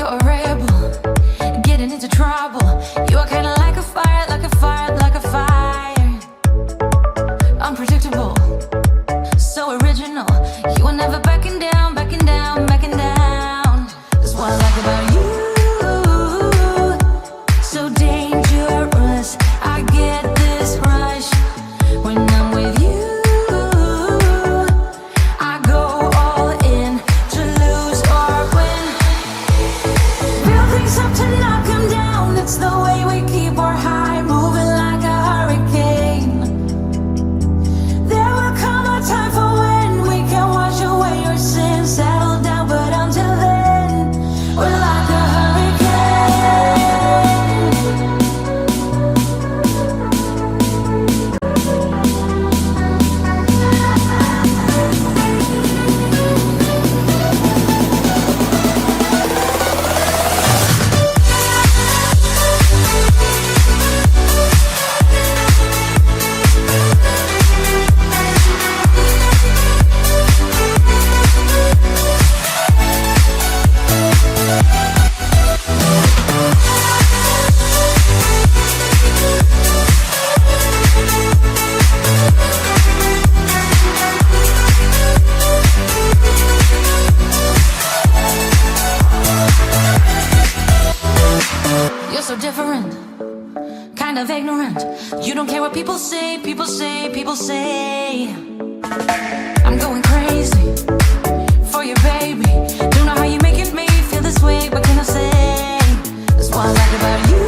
You're a rebel, getting into trouble. You are kinda like a fire, like a fire, like a fire. Unpredictable, so original. You are never backing down, backing down, backing down. That's what I like about you. So dangerous, I get this rush when I'm with you. I go all in to lose or win. Build things up to knock 'em down. It's the way we keep our high, moving like a hurricane. There will come a time for when we can wash away your sins, settle down, but until then, we're like a hurricane. You're so different, kind of ignorant. You don't care what people say, people say, people say. I'm going crazy for you, baby. Don't know how you're making me feel this way, but can I say that's what I like about you?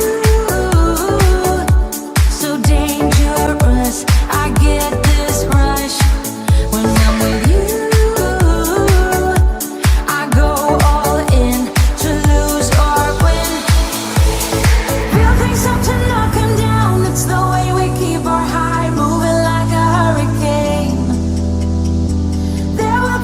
So dangerous, I get this rush when I'm with you. I go all in to lose or win. Build things up to knock 'em down. It's the way we keep our high, moving like a hurricane. There will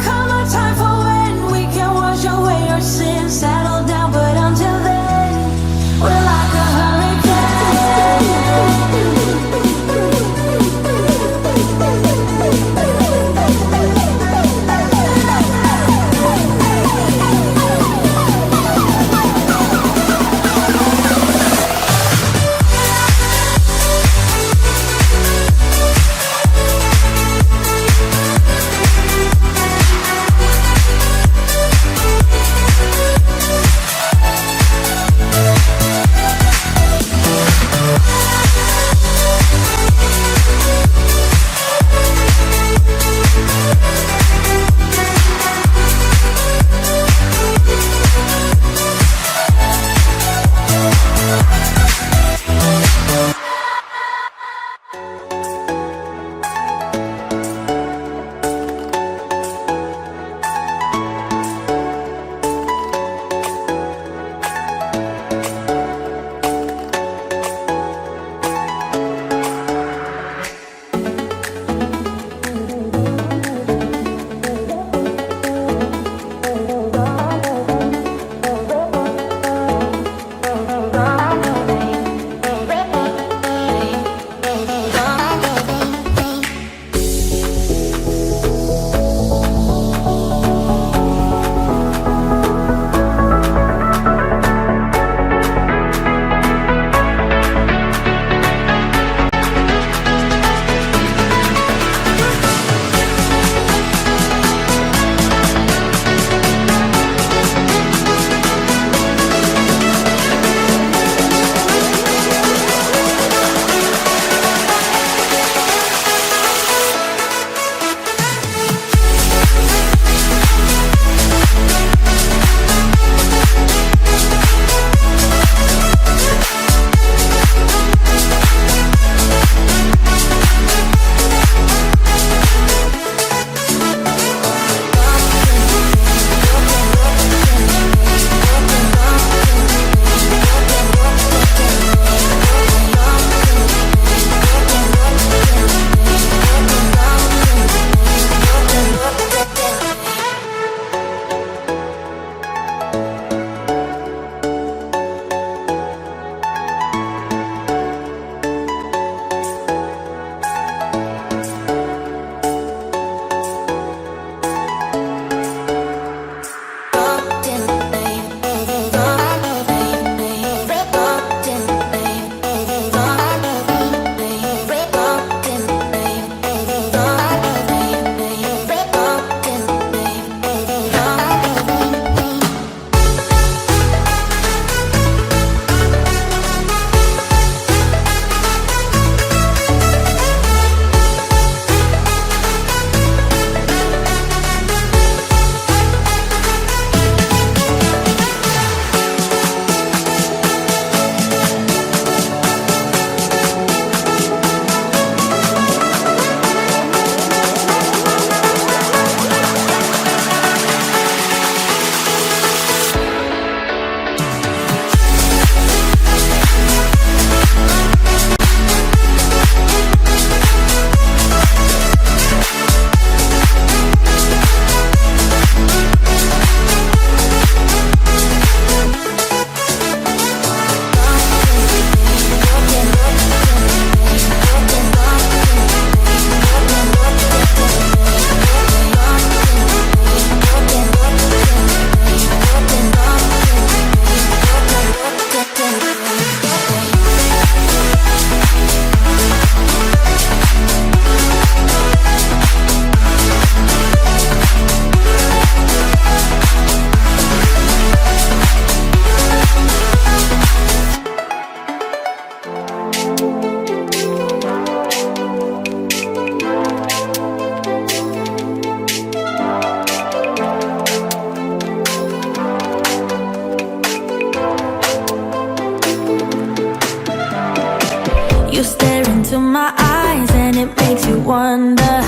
it makes you wonder,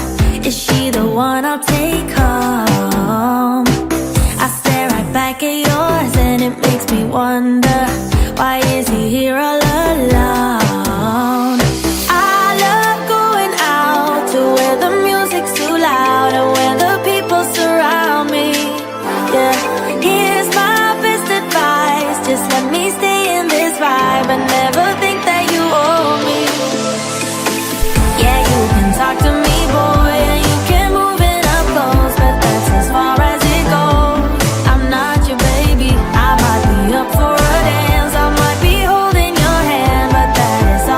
is she the one? I'll take her.